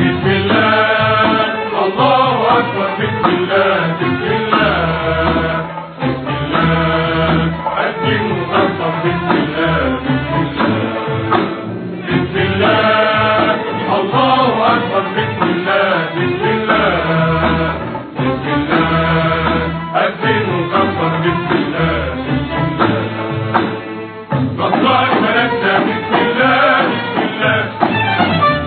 بسم الله الله أكبر بسم الله بسم الله بسم الله الدين مكبر بسم الله بسم الله بسم الله الله أكبر بسم الله بسم الله بسم الله الدين مكبر بسم الله بسم الله نصران ملكنا بسم الله بسم الله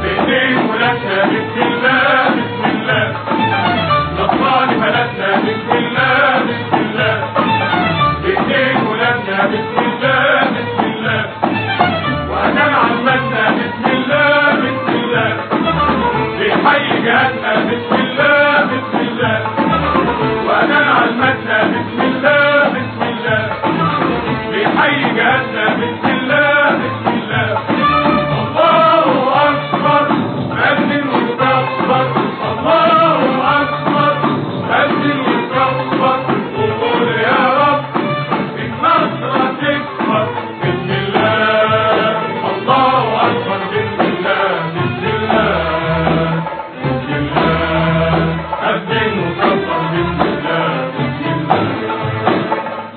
بإيدين ولادنا بسم الله بسم الله نصران ملكنا بسم الله بسم الله بإيدين ولادنا بسم الله بسم الله وأنا عمتنا بسم الله بسم الله بحي جهاتنا بسم الله بسم الله وأنا عمتنا بسم الله بسم الله بحي جهاتنا بسم الله بسم الله الله أكبر أذن وكبر الله أكبر أذن وكبر وقول يا رب النصر تكبر بسم الله الله أكبر بسم الله بسم الله بسم الله أذن وكبر بسم الله بسم الله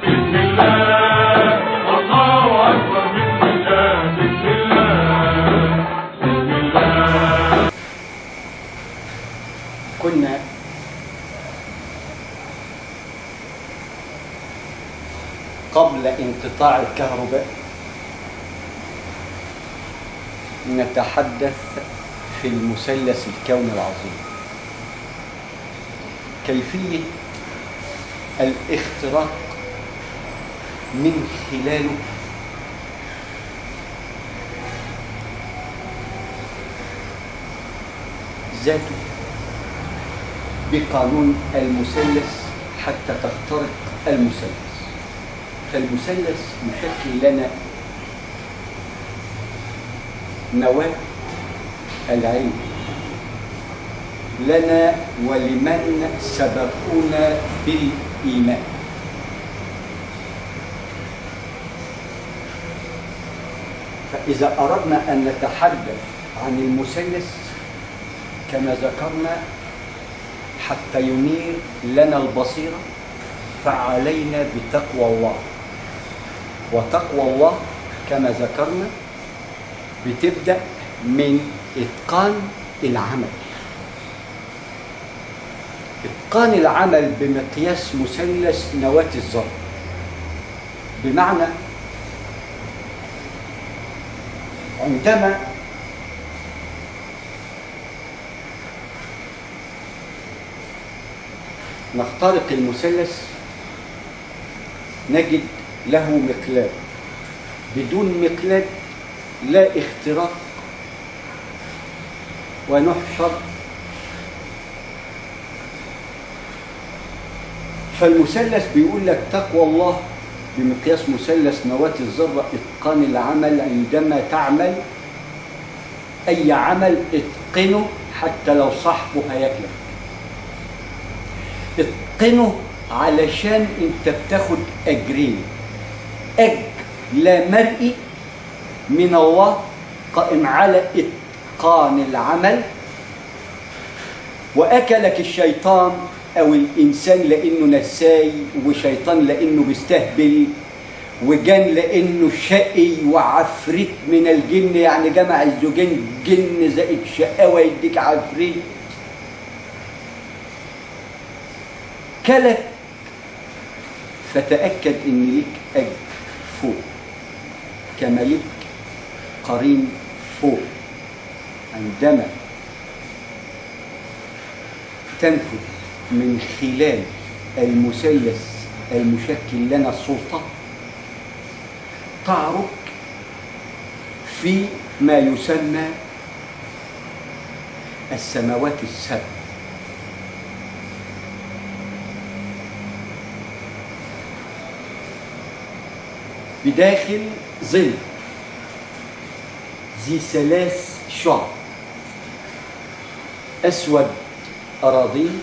بسم الله الله أكبر بسم الله بسم الله بسم الله. كنا قبل انقطاع الكهرباء نتحدث في المثلث الكوني العظيم، كيفية الاختراق من خلاله ذاته بقانون المثلث حتى تخترق المثلث. فالمثلث يشكل لنا نواة العلم لنا ولمن سبقونا بالإيمان. فإذا أردنا أن نتحدث عن المثلث كما ذكرنا حتى ينير لنا البصيرة فعلينا بتقوى الله، وتقوى الله كما ذكرنا بتبدأ من إتقان العمل. إتقان العمل بمقياس مثلث نواة الذرة، بمعنى عندما نخترق المثلث نجد له مقلاب، بدون مقلاب لا اختراق ونحشر. فالمثلث بيقول لك تقوى الله بمقياس مثلث نواة الذرة إتقان العمل. عندما تعمل أي عمل اتقنه حتى لو صاحبه هياكلك، اتقنه علشان انت بتاخد أجرين، أجر لا مرئي من الله قائم على إتقان العمل، وأكلك الشيطان أو الإنسان لأنه نساي، وشيطان لأنه بيستهبل، وجن لأنه شقي، وعفريت من الجن يعني جمع الزوجين جن زائد شقاوة يديك عفريت كلك. فتأكد إن ليك أجر فوق كما ليك قرين فوق عندما تنفذ من خلال المثلث المشكل لنا السلطة، تعرج في ما يسمى السماوات السبع. بداخل ظل ذي 3 شعب، أسود أراضين،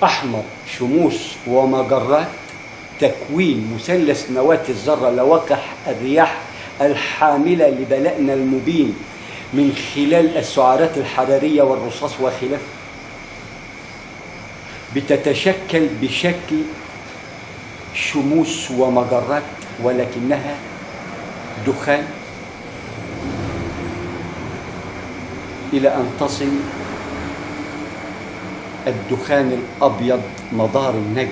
أحمر شموس ومجرات، تكوين مثلث نواة الذرة لوقح الرياح الحاملة لبلائنا المبين من خلال السعرات الحرارية والرصاص وخلافه بتتشكل بشكل شموس ومجرات، ولكنها دخان إلى أن تصل الدخان الأبيض مدار النجم،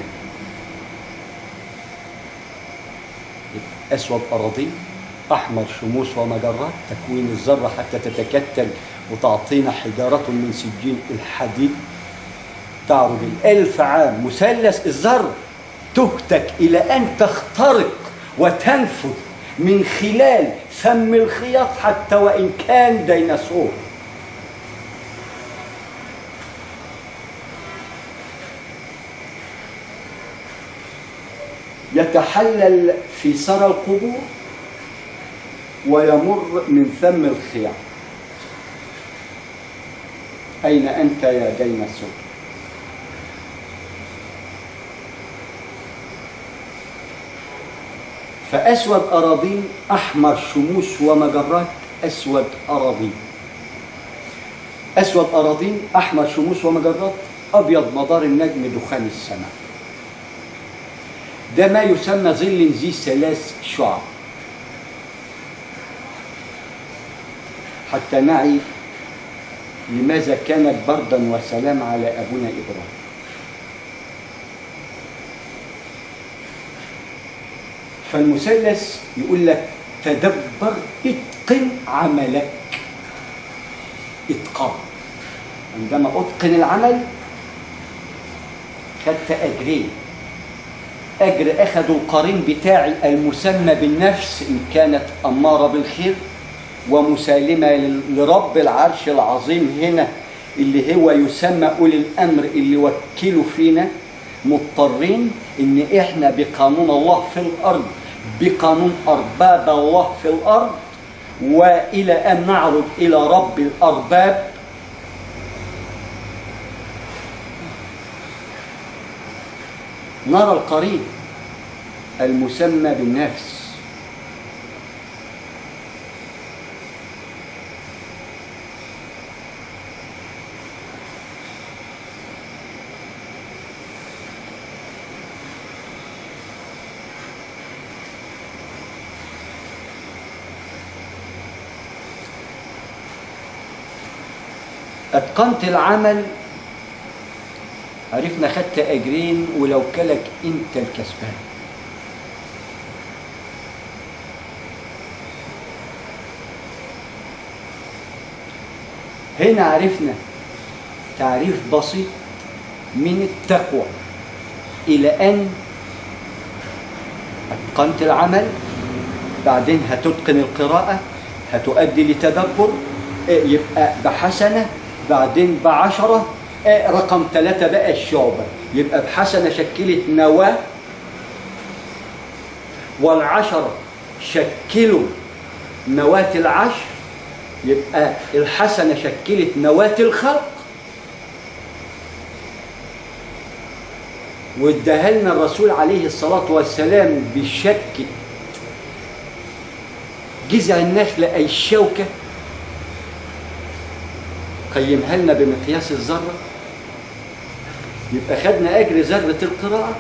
أسود أراضين، أحمر شموس ومجرات، تكوين الذرة حتى تتكتل وتعطينا حجارة من سجين الحديد تعرض 1000 عام. مثلث الذرة تهتك إلى أن تخترق وتنفذ من خلال فم الخياط حتى وإن كان ديناصور. يتحلل في ثرى القبور ويمر من فم الخياط. أين أنت يا ديناصور؟ فأسود أراضين، أحمر شموس ومجرات، أسود أراضين، أسود أراضين، أحمر شموس ومجرات، أبيض مدار النجم، دخان السماء. ده ما يسمى ظل ذي 3 شعب. حتى نعي لماذا كانت بردا وسلام على أبونا إبراهيم. فالمثلث يقول لك تدبر، اتقن عملك. اتقان، عندما اتقن العمل خدت أجرين. أجر أخذوا القرين بتاعي المسمى بالنفس إن كانت أمارة بالخير ومسالمة لرب العرش العظيم، هنا اللي هو يسمى أولي الأمر اللي وكلوا فينا، مضطرين إن إحنا بقانون الله في الأرض، بقانون أرباب الله في الأرض، وإلى أن نعرض إلى رب الأرباب نرى القرين المسمى بالنفس. أتقنت العمل، عرفنا خدت أجرين، ولو كلك أنت الكسبان. هنا عرفنا تعريف بسيط من التقوى، إلى أن أتقنت العمل، بعدين هتتقن القراءة، هتؤدي لتدبر، يبقى بحسنة، بعدين ب10، رقم 3 بقى الشعبة، يبقى بحسنة شكلت نواة، وال10 شكلوا نواة العشر، يبقى الحسنة شكلت نواة الخلق. واداها لنا الرسول عليه الصلاة والسلام بشكل جذع النخلة أي الشوكة، قيمها لنا بمقياس الذرة. يبقى خدنا أجر ذرة القراءة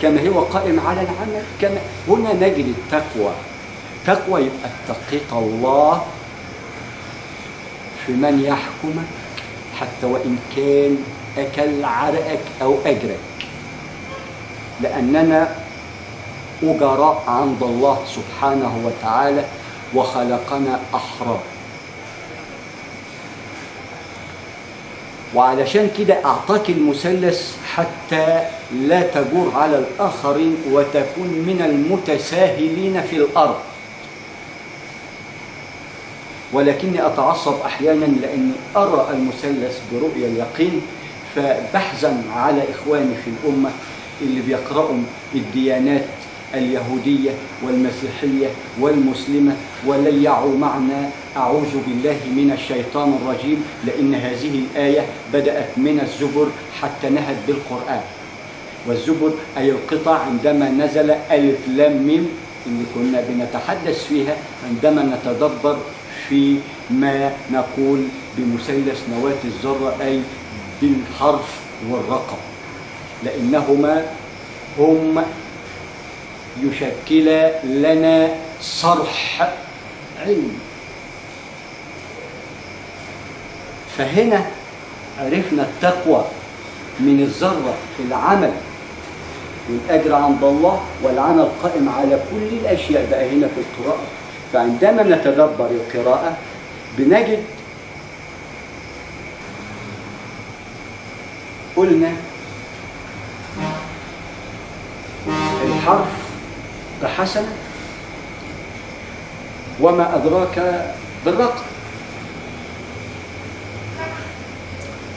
كما هو قائم على العمل. كما هنا نجد التقوى. تقوى يبقى اتقيت الله في من يحكمك حتى وإن كان أكل عرقك أو أجرك، لأننا أجراء عند الله سبحانه وتعالى وخلقنا أحرار. وعلشان كده أعطاك المثلث حتى لا تجور على الآخرين وتكون من المتساهلين في الأرض. ولكني أتعصب أحيانا لأني أرى المثلث برؤية اليقين، فبحزن على إخواني في الأمة اللي بيقرأوا الديانات اليهودية والمسيحية والمسلمة وليعوا معنا أعوذ بالله من الشيطان الرجيم، لأن هذه الآية بدأت من الزبر حتى نهت بالقرآن. والزبر أي القطع عندما نزل ألف لام ميم اللي كنا بنتحدث فيها عندما نتدبر في ما نقول بمثلث نواة الذرة، أي بالحرف والرقم، لأنهما هم يشكل لنا صرح علمي. فهنا عرفنا التقوى من الذرة، العمل والأجر عند الله، والعمل قائم على كل الأشياء بقى هنا في القراءة. فعندما نتدبر القراءة بنجد قلنا الحرف بحسنة، وما أدراك بالرقم.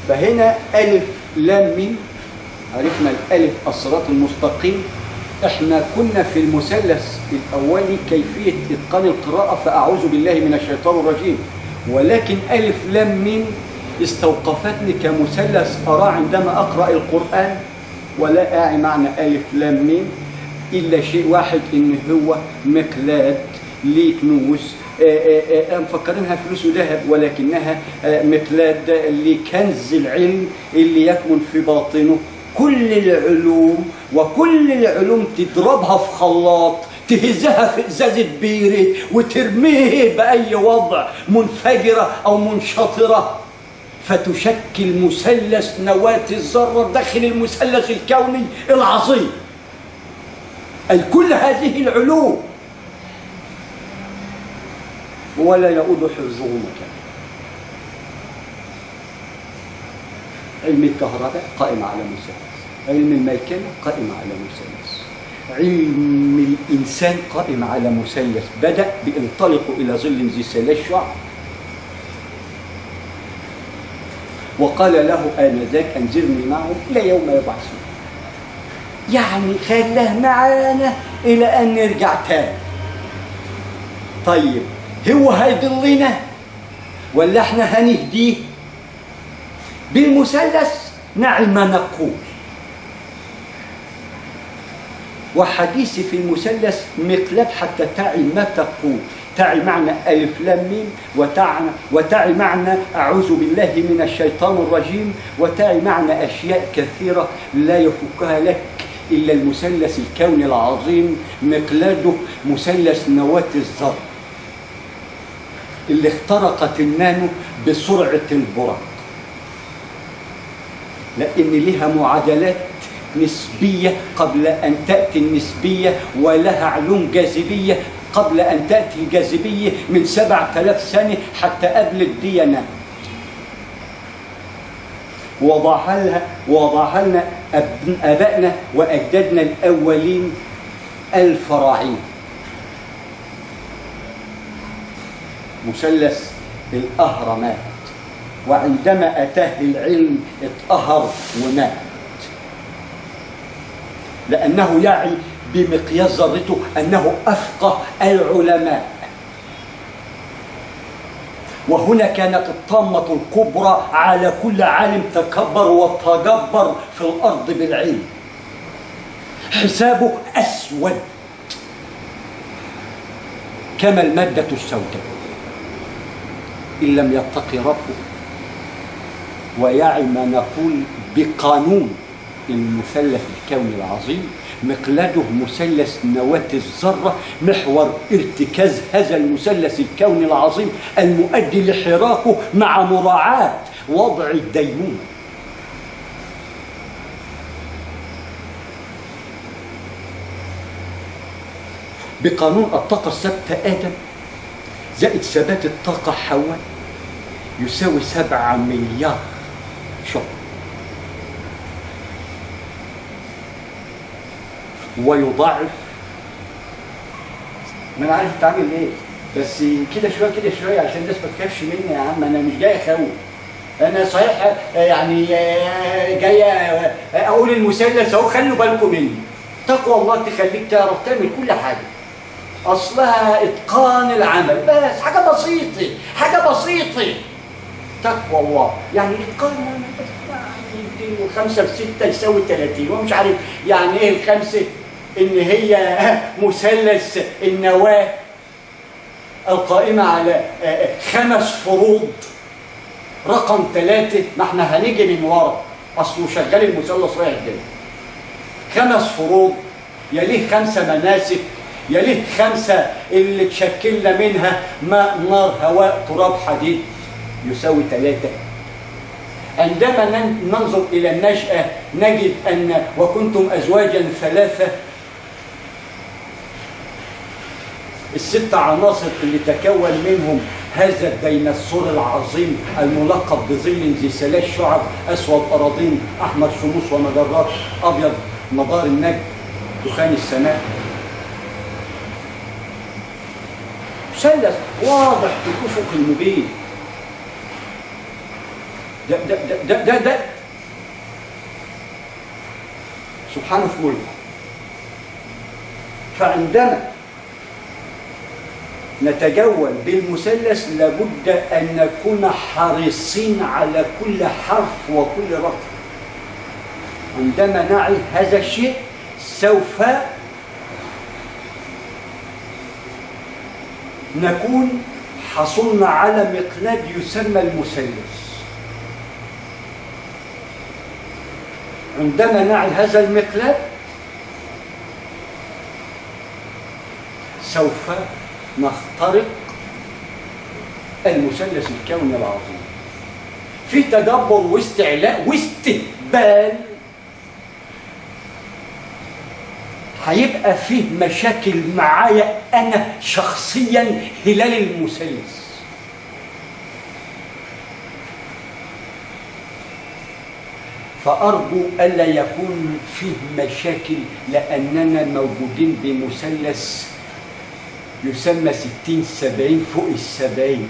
فهنا ألف لام ميم، عرفنا الألف الصراط المستقيم. احنا كنا في المثلث الأولي كيفية إتقان القراءة، فأعوذ بالله من الشيطان الرجيم، ولكن ألف لام ميم استوقفتني كمثلث أراه عندما أقرأ القرآن، ولا أعي معنى ألف لام ميم إلا شيء واحد، إن هو مقلاد لكنوز، مفكرينها فلوس وذهب، ولكنها مقلاد لكنز العلم اللي يكمن في باطنه كل العلوم. وكل العلوم تضربها في خلاط، تهزها في ازازه بيره وترميه باي وضع، منفجره او منشطره، فتشكل مثلث نواة الذره داخل المثلث الكوني العظيم. اي كل هذه العلوم ولا يؤود حفظهما. علم الكهرباء قائم على مثلث، علم الميكانة قائم على مثلث، علم الإنسان قائم على مثلث. بدأ بانطلقوا إلى ظل ذي 3 شعب، وقال له آنذاك أنذرني معهم إلى يوم يبعثون، يعني خلاه معانا إلى أن نرجع تاني. طيب هو هيضلنا ولا احنا هنهديه؟ بالمثلث نعي ما نقول. وحديثي في المثلث مقلاد حتى تعي ما تقول، تعي معنى ألف لام ميم، وتعي معنى أعوذ بالله من الشيطان الرجيم، وتعي معنى أشياء كثيرة لا يفكها لك إلا المثلث الكوني العظيم، مقلاده مثلث نواة الذرة اللي اخترقت النانو بسرعة البرق، لأن لها معادلات نسبية قبل أن تأتي النسبية، ولها علوم جاذبية قبل أن تأتي الجاذبية من 7000 سنة حتى قبل الديانات. وضعها لنا آبائنا وأجدادنا الأولين الفراعنة. مثلث الأهرامات، وعندما أتاه العلم اتأهر ومات، لأنه يعي بمقياس ذرته أنه أفقه العلماء. وهنا كانت الطامة الكبرى على كل عالم تكبر وتجبر في الأرض بالعلم، حسابه أسود كما المادة السوداء إن لم يتقي ربه ويعي ما نقول بقانون المثلث الكوني العظيم. مقلاده مثلث نواة الذرة، محور ارتكاز هذا المثلث الكوني العظيم المؤدي لحراكه مع مراعاة وضع الديمومة. بقانون الطاقة الثابتة آدم زائد ثبات الطاقة حواء يساوي 7 مليار شهر، ويضاعف. ما انا عارف تعمل ايه، بس كده شويه كده شويه عشان الناس ما تخافش مني يا عم. انا مش جاي اخوف، انا صحيح يعني جاي اقول المثلث اهو، خلوا بالكم مني. تقوى الله تخليك تعرف تعمل كل حاجه، اصلها اتقان العمل، بس حاجه بسيطه حاجه بسيطه. تقوى الله يعني اتقان العمل، 5 في 6 يساوي 30، ومش عارف يعني ايه ال5 إن هي مثلث النواة القائمة على 5 فروض. رقم 3، ما احنا هنيجي من ورا، أصله شغال المثلث رايح جاي. 5 فروض، يليه 5 مناسك، يليه 5 اللي تشكلنا منها ماء نار هواء تراب حديد يساوي 3. عندما ننظر إلى النشأة نجد أن وكنتم أزواجا 3، ال6 عناصر اللي تكون منهم هذا الديناصور العظيم الملقب بظل ذي 3 شعب، أسود أراضين، أحمر شموس ومجرات، أبيض مدار النجم، دخان السماء. مثلث واضح في الأفق المبين. ده سبحانه في ملكه. فعندما نتجول بالمثلث لابد أن نكون حريصين على كل حرف وكل رقم. عندما نعي هذا الشيء سوف نكون حصلنا على مقلاد يسمى المثلث. عندما نعي هذا المقلاد سوف نخترق المثلث الكوني العظيم في تدبر واستعلاء واستقبال. هيبقى فيه مشاكل معايا أنا شخصيا هلال المثلث. فأرجو ألا يكون فيه مشاكل، لأننا موجودين بمثلث يسمى 60-70 فوق 70،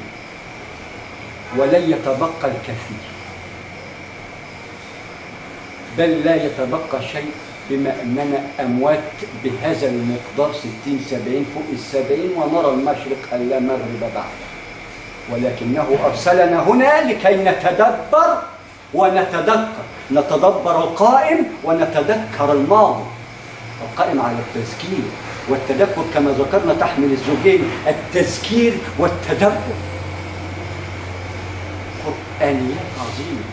ولن يتبقى الكثير، بل لا يتبقى شيء، بما أننا أموات بهذا المقدار 60-70 فوق 70، ونرى المشرق ألا مغرب بعد. ولكنه أرسلنا هنا لكي نتدبر ونتذكر، نتدبر القائم ونتذكر الماضي. القائم على التذكير والتذكر كما ذكرنا تحمل الزوجين، التذكير والتدبر. قرآنيات عظيمة،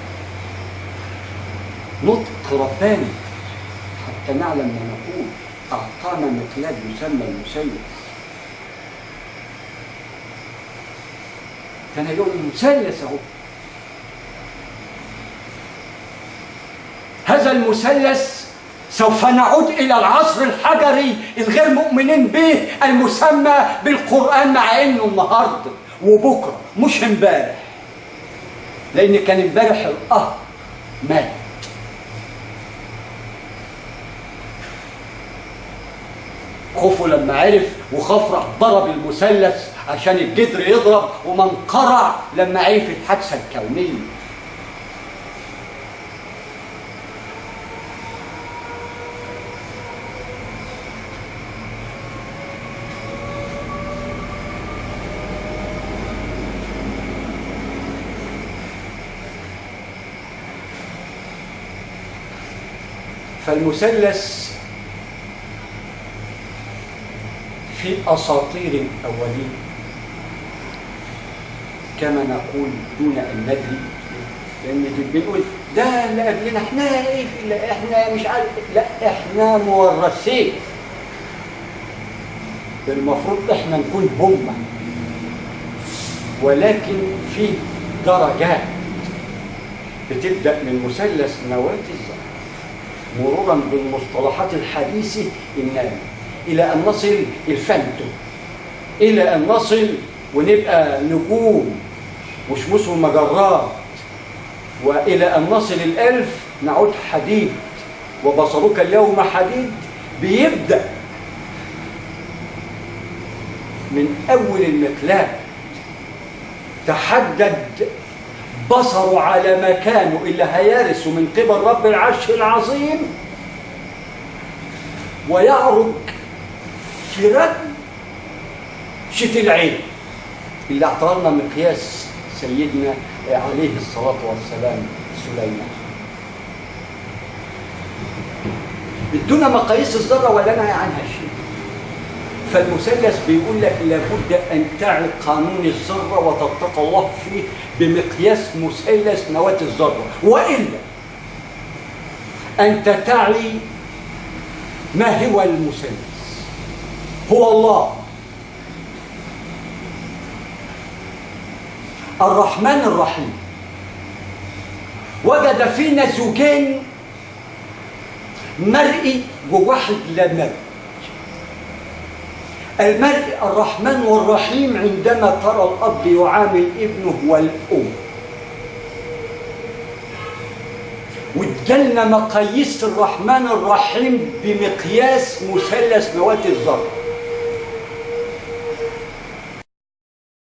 نطق رباني حتى نعلم ما نقول. أعطانا مقلاد يسمى المثلث. كان يقول المثلث اهو. هذا المثلث سوف نعود إلى العصر الحجري الغير مؤمنين به المسمى بالقرآن، مع إنه النهارده وبكره مش امبارح، لأن كان امبارح مات. خوفه لما عرف وخاف راح ضرب المثلث عشان الجدر يضرب، وما انقرع لما عرف الحادثة الكونية. فالمثلث في أساطير الأولين كما نقول دون أن ندري، لأن بنقول ده اللي قبلنا احنا ايه، احنا مش عارف، لا احنا مورثين. المفروض احنا نكون بمة، ولكن في درجات بتبدأ من مثلث نواة الزهر مرورا بالمصطلحات الحديثة النام، إلى أن نصل الفلتو، إلى أن نصل ونبقى نجوم وشموس ومجرات، وإلى أن نصل 1000 نعود حديد، وبصرك اليوم حديد. بيبدأ من أول المقلاد تحدد بصره على مكانه اللي هيرثه من قبل رب العرش العظيم، ويعرج في رمشة العين اللي اعطانا مقياس سيدنا عليه الصلاة والسلام سليمان. ادونا مقاييس الذرة ولا نهي عنها شيء. فالمثلث بيقول لك لابد أن تعي قانون الذرة وتتقى الله فيه بمقياس مثلث نواة الذرة، وإلا أنت تعي ما هو المثلث؟ هو الله الرحمن الرحيم وجد فينا زوجين مرئي وواحد لا مرئي. المرئي الرحمن والرحيم عندما ترى الأب يعامل ابنه والأم، وادالنا مقاييس الرحمن الرحيم بمقياس مثلث نواة الذرة.